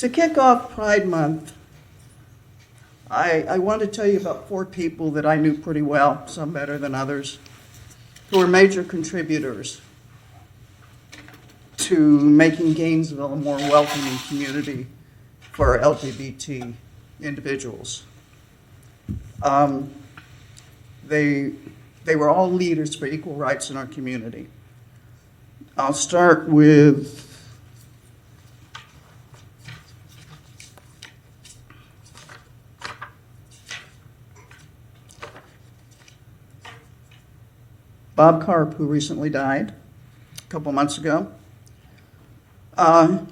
To kick off Pride Month, I want to tell you about 4 people that I knew pretty well, some better than others, who were major contributors to making Gainesville a more welcoming community for LGBT individuals. They were all leaders for equal rights in our community. I'll start with Bob Karp, who recently died a couple months ago. Bob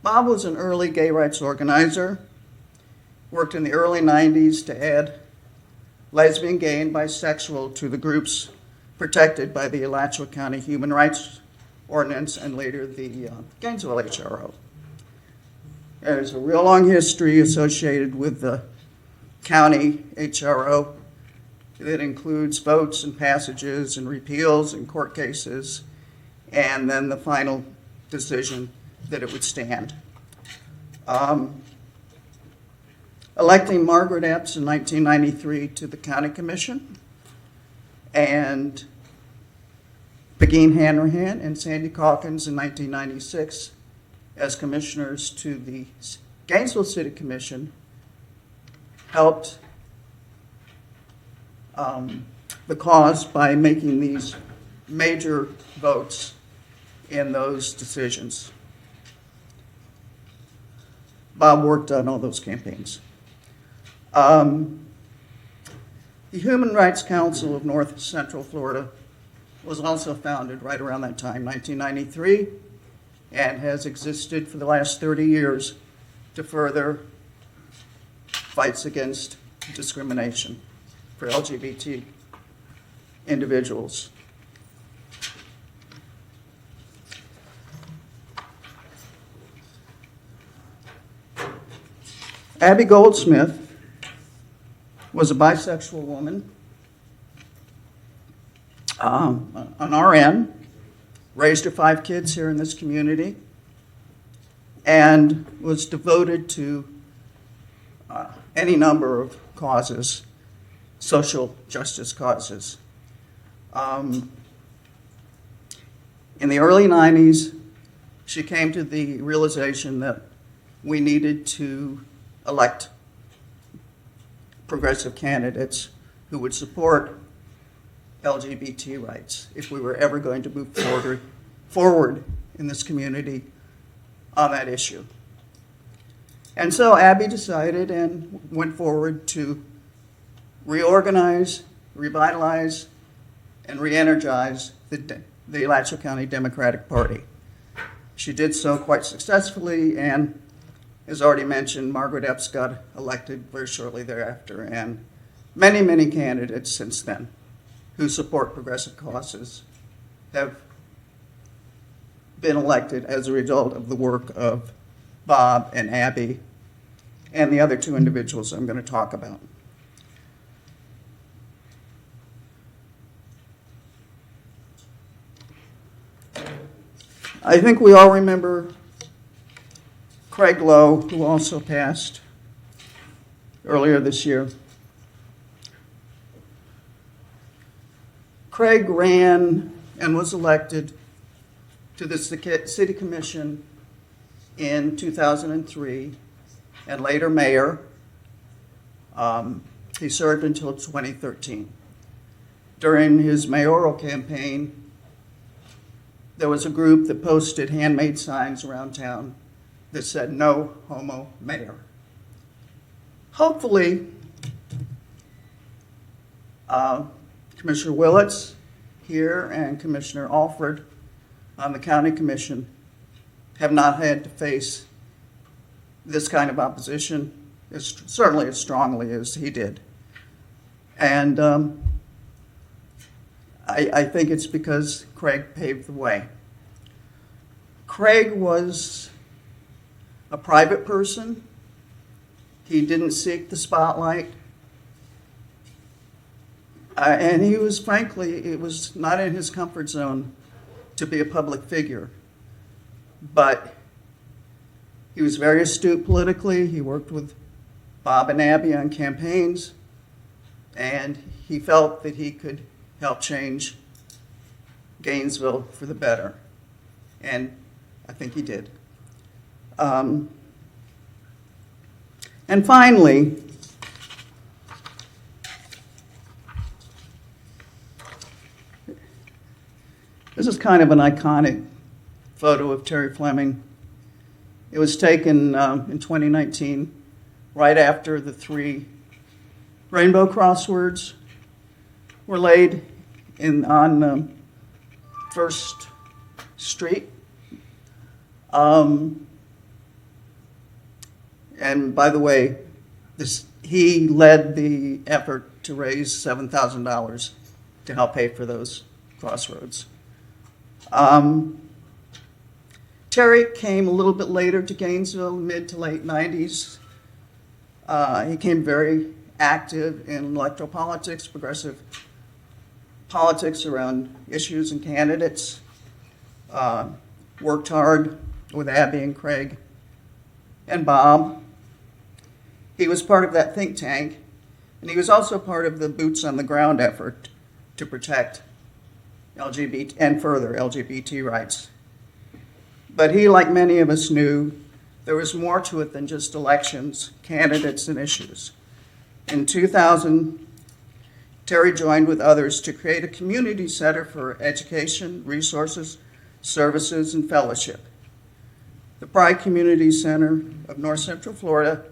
was an early gay rights organizer, worked in the early 90s to add lesbian, gay, and bisexual to the groups protected by the Alachua County Human Rights Ordinance and later the Gainesville HRO. There's a real long history associated with the county HRO that includes votes and passages and repeals and court cases, and then the final decision that it would stand. Electing Margaret Epps in 1993 to the County Commission, and Begin Hanrahan and Sandy Calkins in 1996 as commissioners to the Gainesville City Commission helped the cause by making these major votes in those decisions. Bob worked on all those campaigns. The Human Rights Council of North Central Florida was also founded right around that time, 1993, and has existed for the last 30 years to further fights against discrimination for LGBT individuals. Abby Goldsmith was a bisexual woman, an RN, raised her 5 kids here in this community, and was devoted to any number of causes, social justice causes. In the early 90s, she came to the realization that we needed to elect progressive candidates who would support LGBT rights if we were ever going to move forward in this community on that issue. And so Abby decided and went forward to reorganize, revitalize, and re-energize the Alachua County Democratic Party. She did so quite successfully, and as already mentioned, Margaret Epps got elected very shortly thereafter, and many, many candidates since then who support progressive causes have been elected as a result of the work of Bob and Abby and the other 2 individuals I'm going to talk about. I think we all remember Craig Lowe, who also passed earlier this year. Craig ran and was elected to the City Commission in 2003 and later mayor. He served until 2013. During his mayoral campaign, there was a group that posted handmade signs around town that said, "No homo mayor." Hopefully, Commissioner Willits here and Commissioner Alford on the County Commission have not had to face this kind of opposition, certainly as strongly as he did. And I think it's because Craig paved the way. Craig was a private person. He didn't seek the spotlight. And he was, frankly, it was not in his comfort zone to be a public figure. But He was very astute politically. He worked with Bob and Abby on campaigns, and he felt that he could help change Gainesville for the better. And I think he did. And finally, this is kind of an iconic photo of Terry Fleming. It was taken in 2019, right after the 3 rainbow crosswords were laid on First Street. And by the way, he led the effort to raise $7,000 to help pay for those crossroads. Terry came a little bit later to Gainesville, mid to late 90s. He became very active in electoral politics, progressive politics around issues and candidates. Worked hard with Abby and Craig and Bob. He was part of that think tank, and he was also part of the boots on the ground effort to protect LGBT and further LGBT rights. But he, like many of us, knew there was more to it than just elections, candidates, and issues. In 2000, Terry joined with others to create a community center for education, resources, services, and fellowship. The Pride Community Center of North Central Florida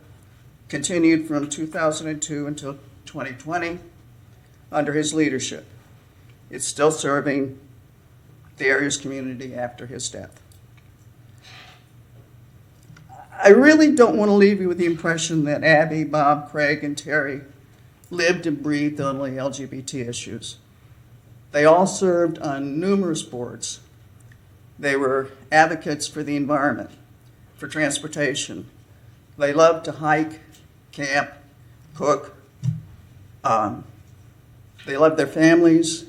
continued from 2002 until 2020 under his leadership. It's still serving the area's community after his death. I really don't want to leave you with the impression that Abby, Bob, Craig, and Terry lived and breathed only LGBT issues. They all served on numerous boards. They were advocates for the environment, for transportation. They loved to hike, camp, cook. They loved their families.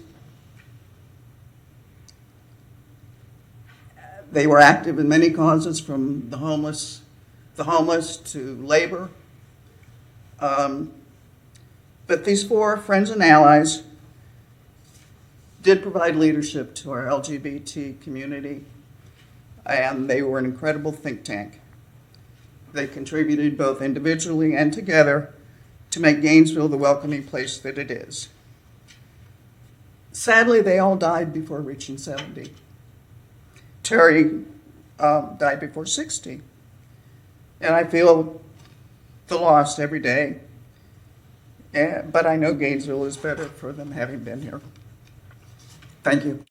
They were active in many causes, from the homeless to labor. But these 4 friends and allies did provide leadership to our LGBT community, and they were an incredible think tank. They contributed both individually and together to make Gainesville the welcoming place that it is. Sadly, they all died before reaching 70. Terry died before 60. And I feel the loss every day. But I know Gainesville is better for them having been here. Thank you.